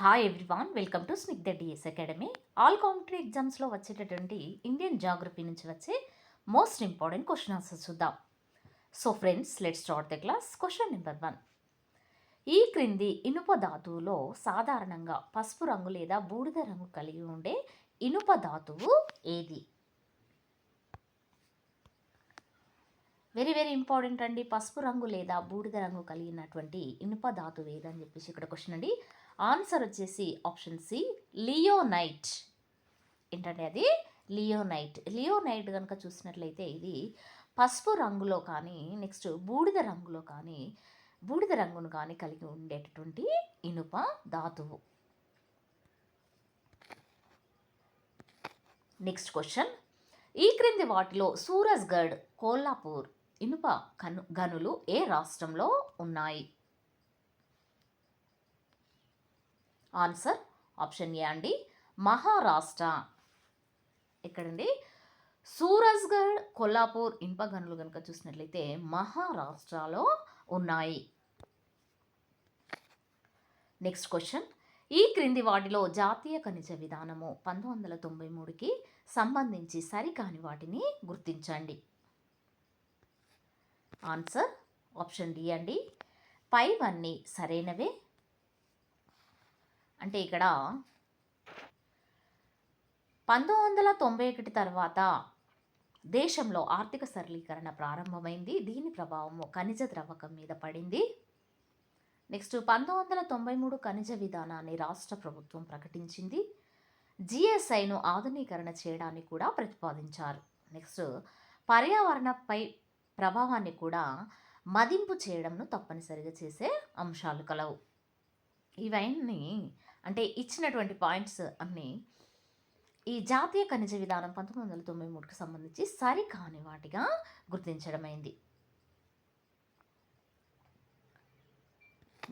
Hi everyone, welcome to Snigdha DS academy. All competitive ఎగ్జామ్స్లో వచ్చేటటువంటి Indian geography నుంచి వచ్చే మోస్ట్ ఇంపార్టెంట్ క్వశ్చన్ ఆన్సర్స్ చూద్దాం. So friends, let's start the class. Question number 1. ఈ క్రింది ఇనుప ధాతువులో సాధారణంగా పసుపు రంగు లేదా బూడిద రంగు కలిగి ఉండే ఇనుప ధాతువు ఏది? వెరీ వెరీ ఇంపార్టెంట్ అండి. పసుపు రంగు లేదా బూడిద రంగు కలిగినటువంటి ఇనుప ధాతువు ఏదని చెప్పేసి ఇక్కడ క్వశ్చన్ అండి. ఆన్సర్ వచ్చేసి ఆప్షన్ సి, లియోనైట్. ఏంటంటే అది లియోనైట్. లియోనైట్ కనుక చూసినట్లయితే ఇది పసుపు రంగులో కానీ నెక్స్ట్ బూడిద రంగును కానీ కలిగి ఉండేటటువంటి ఇనుప ధాతువు. Next question. ఈ క్రింది వాటిలో సూరజ్గఢ్, కోల్హాపూర్ ఇనుప గనులు ఏ రాష్ట్రంలో ఉన్నాయి? ఆన్సర్ ఆప్షన్ ఏ అండి, మహారాష్ట్ర. ఎక్కడండి? సూరజ్గఢ్, కొల్లాపూర్ ఇనుప గనులు కనుక చూసినట్లయితే మహారాష్ట్రలో ఉన్నాయి. Next question. ఈ క్రింది వాటిలో జాతీయ ఖనిజ విధానము 1993కి సంబంధించి సరికాని వాటిని గుర్తించండి. ఆన్సర్ ఆప్షన్ డి అండి, పైవన్నీ సరైనవే. అంటే ఇక్కడ 1991 తర్వాత దేశంలో ఆర్థిక సరళీకరణ ప్రారంభమైంది. దీని ప్రభావము ఖనిజ ద్రవ్యకం మీద పడింది. నెక్స్ట్ 1993 ఖనిజ విధానాన్ని రాష్ట్ర ప్రభుత్వం ప్రకటించింది. జిఎస్ఐను ఆధునీకరణ చేయడానికి కూడా ప్రతిపాదించారు. నెక్స్ట్ పర్యావరణపై ప్రభావాన్ని కూడా మదింపు చేయడంను తప్పనిసరిగా చేసే అంశాలు కలవు. ఇవన్నీ అంటే ఇచ్చినటువంటి పాయింట్స్ అన్నీ ఈ జాతీయ ఖనిజ విధానం 1993కి సంబంధించి సరికాని వాటిగా గుర్తించడమైంది.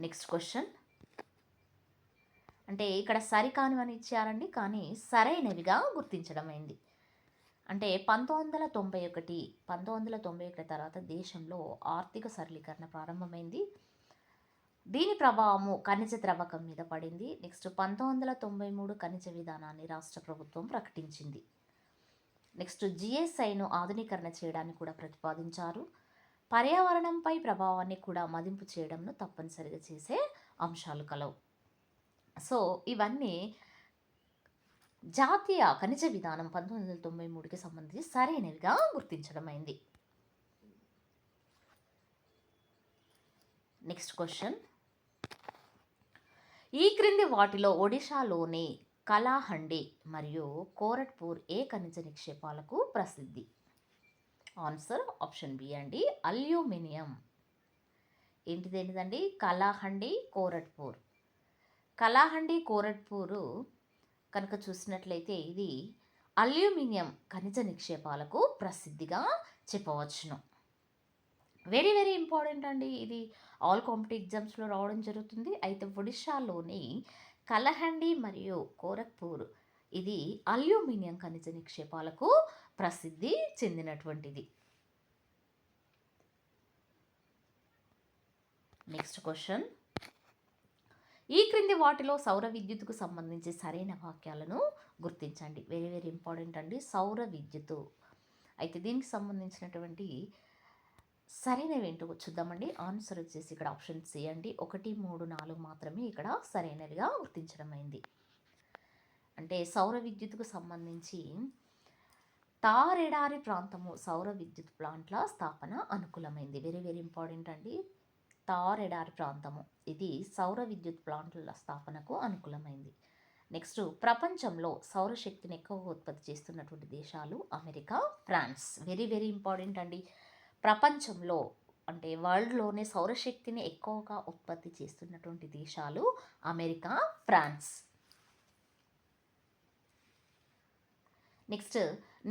Next question. అంటే ఇక్కడ సరికానివని ఇచ్చారండి, కానీ సరైనవిగా గుర్తించడమైంది. అంటే 1991 తర్వాత దేశంలో ఆర్థిక సరళీకరణ ప్రారంభమైంది. దీని ప్రభావము ఖనిజ ద్రవ్యకం మీద పడింది. నెక్స్ట్ 1993 ఖనిజ విధానాన్ని రాష్ట్ర ప్రభుత్వం ప్రకటించింది. నెక్స్ట్ జిఎస్ఐను ఆధునీకరణ చేయడానికి కూడా ప్రతిపాదించారు. పర్యావరణంపై ప్రభావాన్ని కూడా మదింపు చేయడంను తప్పనిసరిగా చేసే అంశాలు కలవు. సో ఇవన్నీ జాతీయ ఖనిజ విధానం 1993కి సంబంధించి సరైనవిగా గుర్తించడమైంది. Next question. ఈ క్రింది వాటిలో ఒడిశాలోని కలాహండి మరియు కోరట్పూర్ ఏ ఖనిజ నిక్షేపాలకు ప్రసిద్ధి? ఆన్సర్ ఆప్షన్ బి అండి, అల్యూమినియం. ఏంటిదేంటిదండి? కలాహండి, కోరట్పూర్. కలాహండి, కోరట్పూరు కనుక చూసినట్లయితే ఇది అల్యూమినియం ఖనిజ నిక్షేపాలకు ప్రసిద్ధిగా చెప్పవచ్చును. వెరీ వెరీ ఇంపార్టెంట్ అండి. ఇది ఆల్ కాంపిటేటివ్ ఎగ్జామ్స్లో రావడం జరుగుతుంది. అయితే ఒడిశాలోని కలహండి మరియు కోరఖ్పూర్ ఇది అల్యూమినియం ఖనిజ నిక్షేపాలకు ప్రసిద్ధి చెందినటువంటిది. Next question. ఈ క్రింది వాటిలో సౌర విద్యుత్తుకు సంబంధించి సరైన వాక్యాలను గుర్తించండి. వెరీ వెరీ ఇంపార్టెంట్ అండి, సౌర విద్యుత్తు. అయితే దీనికి సంబంధించినటువంటి సరైనవి ఏంటో చూద్దామండి. ఆన్సర్ వచ్చేసి ఇక్కడ ఆప్షన్ సి అండి, 1, 3, 4 మాత్రమే ఇక్కడ సరైనవిగా గుర్తించడమైంది. అంటే సౌర విద్యుత్తుకు సంబంధించి తారెడారి ప్రాంతము సౌర విద్యుత్ ప్లాంట్ల స్థాపన అనుకూలమైంది. వెరీ వెరీ ఇంపార్టెంట్ అండి, తారెడారి ప్రాంతము ఇది సౌర విద్యుత్ ప్లాంట్ల స్థాపనకు అనుకూలమైంది. నెక్స్ట్ ప్రపంచంలో సౌరశక్తిని ఎక్కువగా ఉత్పత్తి చేస్తున్నటువంటి దేశాలు America, France. Very very important అండి. ప్రపంచంలో అంటే వరల్డ్లోనే సౌరశక్తిని ఎక్కువగా ఉత్పత్తి చేస్తున్నటువంటి దేశాలు America, France. Next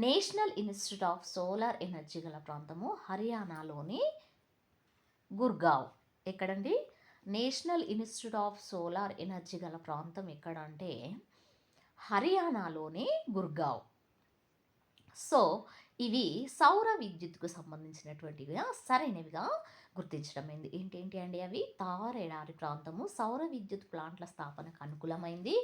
national institute of solar energy గల ప్రాంతము హర్యానాలోని గుర్గావ్. ఎక్కడండి? National institute of solar energy గల ప్రాంతం ఎక్కడ అంటే హర్యానాలోని గుర్గావ్. సో ఇవి సౌర విద్యుత్కు సంబంధించినటువంటివిగా సరైనవిగా గుర్తించడమైంది. ఏంటేంటి అండి అవి? థార్ ఎడారి ప్రాంతము సౌర విద్యుత్ ప్లాంట్ల స్థాపనకు అనుకూలమైంది.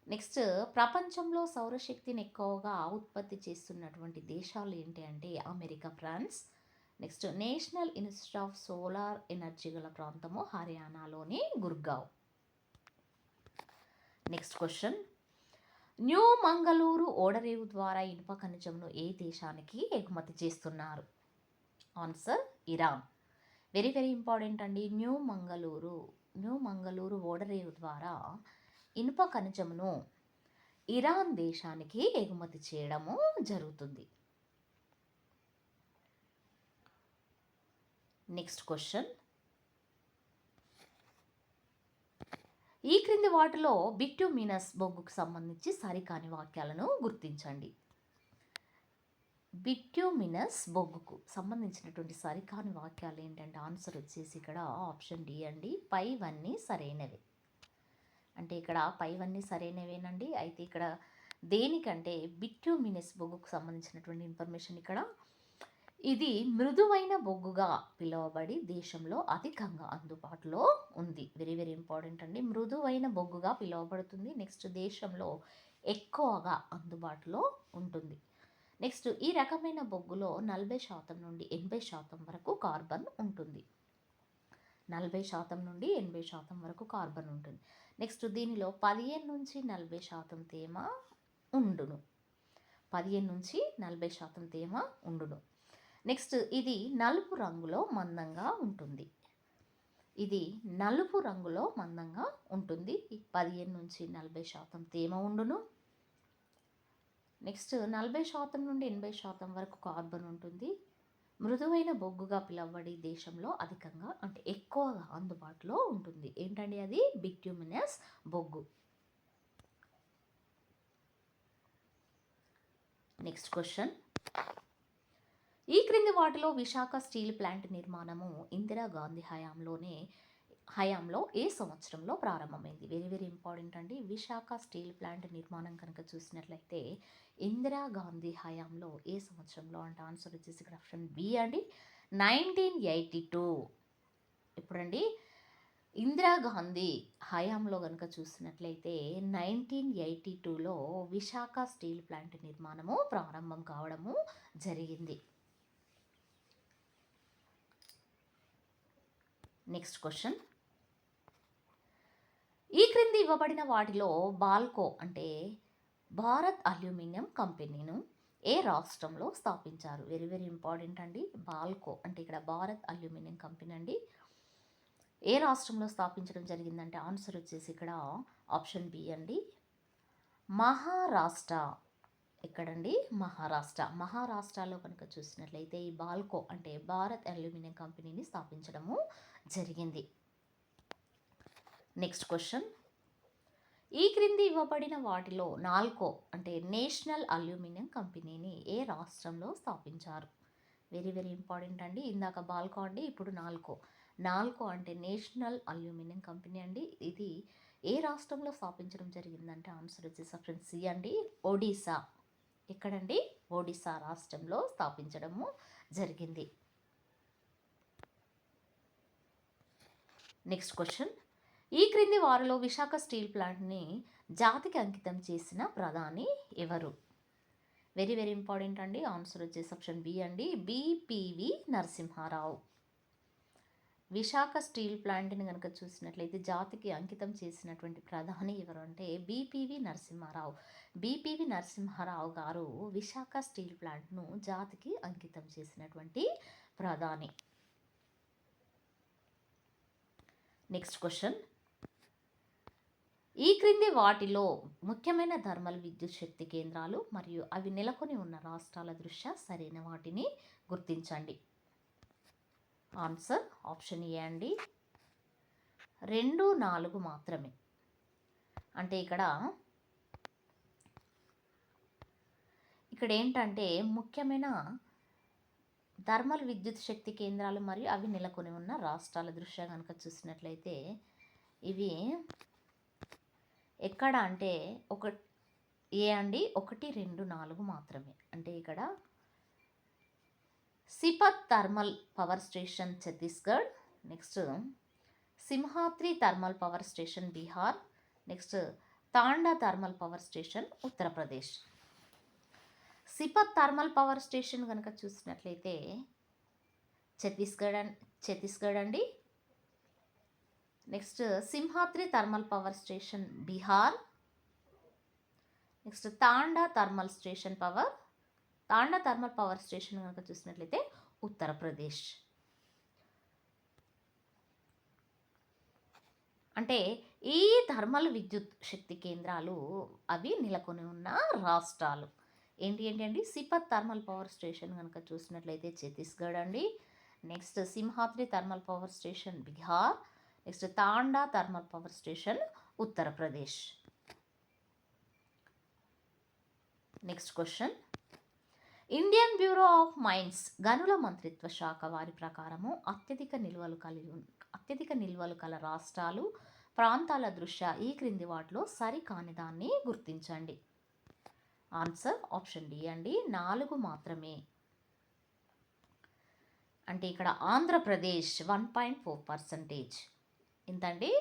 నెక్స్ట్ ప్రపంచంలో సౌరశక్తిని ఎక్కువగా ఉత్పత్తి చేస్తున్నటువంటి దేశాలు ఏంటి అంటే America, France. Next national institute of solar energy గల ప్రాంతము హర్యానాలోని Gurgaon. Next question, New Mangaluru ఓడరేవు ద్వారా ఇనుప ఖనిజంను ఏ దేశానికి ఎగుమతి చేస్తున్నారు? Answer Iran. Very very important అండి. న్యూ మంగళూరు ఓడరేవు ద్వారా ఇనుప ఖనిజమును ఇరాన్ దేశానికి ఎగుమతి చేయడము జరుగుతుంది. నెక్స్ట్ క్వశ్చన్, ఈ క్రింది వాటిలో బిట్యూమినస్ బొగ్గుకు సంబంధించి సరికాని వాక్యాలను గుర్తించండి. బిట్యూమినస్ బొగ్గుకు సంబంధించినటువంటి సరికాని వాక్యాలు ఏంటంటే ఆన్సర్ వచ్చేసి ఇక్కడ ఆప్షన్ డి అండి. పైవన్నీ సరైనవే. అంటే ఇక్కడ పైవన్నీ సరైనవేనండి. అయితే ఇక్కడ దేనికంటే బిట్యూమినస్ బొగ్గుకు సంబంధించినటువంటి ఇన్ఫర్మేషన్ ఇక్కడ ఇది మృదువైన బొగ్గుగా పిలువబడి దేశంలో అధికంగా అందుబాటులో ఉంది. వెరీ వెరీ ఇంపార్టెంట్ అండి. మృదువైన బొగ్గుగా పిలువబడుతుంది. నెక్స్ట్ దేశంలో ఎక్కువగా అందుబాటులో ఉంటుంది. నెక్స్ట్ ఈ రకమైన బొగ్గులో 40% నుండి 80% వరకు కార్బన్ ఉంటుంది. 40% నుండి 80% వరకు కార్బన్ ఉంటుంది. నెక్స్ట్ దీనిలో 15 నుంచి 40% తేమ ఉండును. 15 నుంచి 40% తేమ ఉండును. నెక్స్ట్ ఇది నలుపు రంగులో మందంగా ఉంటుంది. ఇది నలుపు రంగులో మందంగా ఉంటుంది. 15 నుంచి 40% తేమ ఉండును. నెక్స్ట్ 40% నుండి 80% వరకు కార్బన్ ఉంటుంది. మృదువైన బొగ్గుగా పిలువబడి దేశంలో అధికంగా అంటే ఎక్కువగా అందుబాటులో ఉంటుంది. ఏంటండి అది? బిట్యూమినస్ బొగ్గు. నెక్స్ట్ క్వశ్చన్, ఈ క్రింది వాటిలో విశాఖ స్టీల్ ప్లాంట్ నిర్మాణము ఇందిరాగాంధీ హయాంలో ఏ సంవత్సరంలో ప్రారంభమైంది? వెరీ వెరీ ఇంపార్టెంట్ అండి. విశాఖ స్టీల్ ప్లాంట్ నిర్మాణం కనుక చూసినట్లయితే ఇందిరాగాంధీ హయాంలో ఏ సంవత్సరంలో అంటే ఆన్సర్ వచ్చేసి ఇక్కడ ఆప్షన్ బి అండి, 1982. ఇప్పుడండి ఇందిరాగాంధీ హయాంలో కనుక చూసినట్లయితే 1982లో విశాఖ స్టీల్ ప్లాంట్ నిర్మాణము ప్రారంభం కావడము జరిగింది. నెక్స్ట్ క్వశ్చన్, ఈ క్రింది ఇవ్వబడిన వాటిలో బాల్కో అంటే భారత్ అల్యూమినియం కంపెనీను ఏ రాష్ట్రంలో స్థాపించారు? వెరీ వెరీ ఇంపార్టెంట్ అండి. బాల్కో అంటే ఇక్కడ భారత్ అల్యూమినియం కంపెనీ అండి ఏ రాష్ట్రంలో స్థాపించడం జరిగిందంటే ఆన్సర్ వచ్చేసి ఇక్కడ ఆప్షన్ బి అండి, మహారాష్ట్ర. ఎక్కడండి? మహారాష్ట్రలో కనుక చూసినట్లయితే ఈ బాల్కో అంటే భారత్ అల్యూమినియం కంపెనీని స్థాపించడము జరిగింది. నెక్స్ట్ క్వశ్చన్, ఈ క్రింది ఇవ్వబడిన వాటిలో నాల్కో అంటే నేషనల్ అల్యూమినియం కంపెనీని ఏ రాష్ట్రంలో స్థాపించారు? వెరీ వెరీ ఇంపార్టెంట్ అండి. ఇందాక బాల్కో అండి, ఇప్పుడు నాల్కో అంటే నేషనల్ అల్యూమినియం కంపెనీ అండి. ఇది ఏ రాష్ట్రంలో స్థాపించడం జరిగిందంటే ఆన్సర్ వచ్చేసి ఆప్షన్ సి అండి, ఒడిశా. ఎక్కడండి? ఒడిశా రాష్ట్రంలో స్థాపించడము జరిగింది. నెక్స్ట్ క్వశ్చన్, ఈ క్రింది వారిలో విశాఖ స్టీల్ ప్లాంట్ని జాతికి అంకితం చేసిన ప్రధాని ఎవరు? వెరీ వెరీ ఇంపార్టెంట్ అండి. ఆన్సర్ వచ్చేసి ఆప్షన్ బి అండి, బిపివి నరసింహారావు. విశాఖ స్టీల్ ప్లాంట్ని కనుక చూసినట్లయితే జాతికి అంకితం చేసినటువంటి ప్రధాని ఎవరు అంటే బిపివి నరసింహారావు. బిపివి నరసింహారావు గారు విశాఖ స్టీల్ ప్లాంట్ను జాతికి అంకితం చేసినటువంటి ప్రధాని. నెక్స్ట్ క్వశ్చన్, ఈ క్రింది వాటిలో ముఖ్యమైన థర్మల్ విద్యుత్ శక్తి కేంద్రాలు మరియు అవి నెలకొని ఉన్న రాష్ట్రాల దృష్ట్యా సరైన వాటిని గుర్తించండి. ఆన్సర్ ఆప్షన్ ఏ అండి, 2, 4 మాత్రమే. అంటే ఇక్కడ ఏంటంటే ముఖ్యమైన థర్మల్ విద్యుత్ శక్తి కేంద్రాలు మరియు అవి నెలకొని ఉన్న రాష్ట్రాల దృష్ట్యా కనుక చూసినట్లయితే ఇవి ఎక్కడ అంటే ఏ అండి, 1, 2, 4 మాత్రమే. అంటే ఇక్కడ Sipat thermal power station Chhattisgarh. Next Simhadri thermal power station Bihar. Next Tanda thermal power station Uttar Pradesh. Sipat thermal power station కనుక చూసినట్లయితే ఛత్తీస్గఢ్ అండి. Next Simhadri thermal power station Bihar. Next Tanda thermal power station కనుక చూసినట్లయితే ఉత్తరప్రదేశ్. అంటే ఈ థర్మల్ విద్యుత్ శక్తి కేంద్రాలు అవి నెలకొని ఉన్న రాష్ట్రాలు ఏంటి అండి? సిపత్ థర్మల్ పవర్ స్టేషన్ కనుక చూసినట్లయితే ఛత్తీస్గఢ్ అండి. Next Simhadri thermal power station Bihar. Next Tanda thermal power station Uttar Pradesh. Next question, Indian bureau of mines గనుల మంత్రిత్వ శాఖ వారి ప్రకారము అత్యధిక నిల్వలు కల రాష్ట్రాలు, ప్రాంతాల దృష్ట్యా ఈ క్రింది వాటిలో సరికాని దాన్ని గుర్తించండి. ఆన్సర్ ఆప్షన్ డి అండి, 4 మాత్రమే. అంటే ఇక్కడ ఆంధ్రప్రదేశ్ 1.4%. ఎంతండి?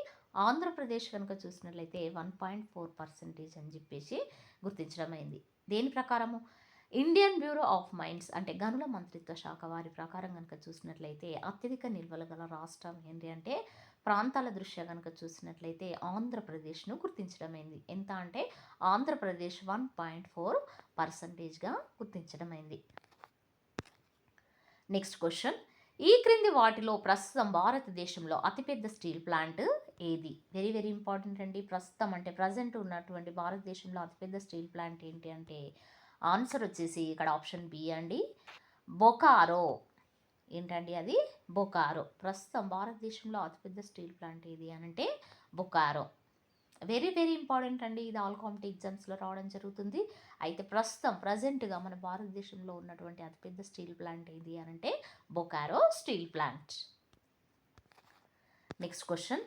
ఆంధ్రప్రదేశ్ కనుక చూసినట్లయితే 1.4% అని చెప్పేసి గుర్తించడం అయింది. దేని ప్రకారము? ఇండియన్ బ్యూరో ఆఫ్ మైన్స్ అంటే గనుల మంత్రిత్వ శాఖ వారి ప్రకారం కనుక చూసినట్లయితే అత్యధిక నిల్వలు గల రాష్ట్రం ఏంటి అంటే ప్రాంతాల దృష్ట్యా కనుక చూసినట్లయితే ఆంధ్రప్రదేశ్ను గుర్తించడం అయింది. ఎంత అంటే ఆంధ్రప్రదేశ్ 1.4%గా గుర్తించడం అయింది. నెక్స్ట్ క్వశ్చన్, ఈ క్రింది వాటిలో ప్రస్తుతం భారతదేశంలో అతిపెద్ద స్టీల్ ప్లాంట్ ఏది? వెరీ వెరీ ఇంపార్టెంట్ అండి. ప్రస్తుతం అంటే ప్రజెంట్ ఉన్నటువంటి భారతదేశంలో అతిపెద్ద స్టీల్ ప్లాంట్ ఏంటి అంటే ఆన్సర్ వచ్చేసి ఇక్కడ ఆప్షన్ బి అండి, బొకారో. ఏంటండి అది? బొకారో. ప్రస్తుతం భారతదేశంలో అతిపెద్ద స్టీల్ ప్లాంట్ ఏది అని అంటే బొకారో. వెరీ వెరీ ఇంపార్టెంట్ అండి. ఇది ఆల్ కాంపిటేటివ్ ఎగ్జామ్స్లో రావడం జరుగుతుంది. అయితే ప్రజెంట్గా మన భారతదేశంలో ఉన్నటువంటి అతిపెద్ద స్టీల్ ప్లాంట్ ఏది అని అంటే Bokaro steel plant. Next question,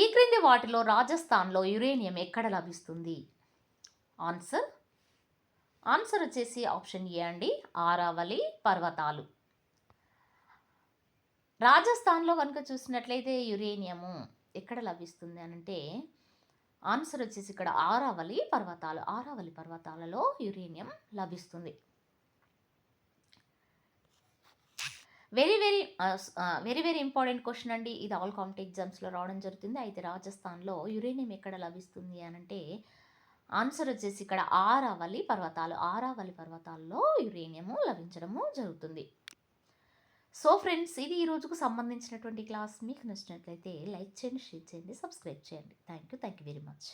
ఈ క్రింది వాటిలో రాజస్థాన్లో యురేనియం ఎక్కడ లభిస్తుంది? ఆన్సర్ వచ్చేసి ఆప్షన్ ఏ అండి, ఆరావళి పర్వతాలు. రాజస్థాన్లో కనుక చూసినట్లయితే యురేనియము ఎక్కడ లభిస్తుంది అని అంటే ఆన్సర్ వచ్చేసి ఇక్కడ ఆరావళి పర్వతాలలో యురేనియం లభిస్తుంది. వెరీ వెరీ ఇంపార్టెంట్ క్వశ్చన్ అండి. ఇది ఆల్ కాంపిటేటివ్ ఎగ్జామ్స్లో రావడం జరుగుతుంది. అయితే రాజస్థాన్లో యురేనియం ఎక్కడ లభిస్తుంది అని అంటే ఆన్సర్ వచ్చేసి ఇక్కడ ఆరావళి పర్వతాలలో యురేనియము లభించడము జరుగుతుంది. సో ఫ్రెండ్స్, ఇది ఈ రోజుకు సంబంధించినటువంటి క్లాస్. మీకు నచ్చినట్లయితే లైక్ చేయండి, షేర్ చేయండి, సబ్స్క్రైబ్ చేయండి. Thank you very much.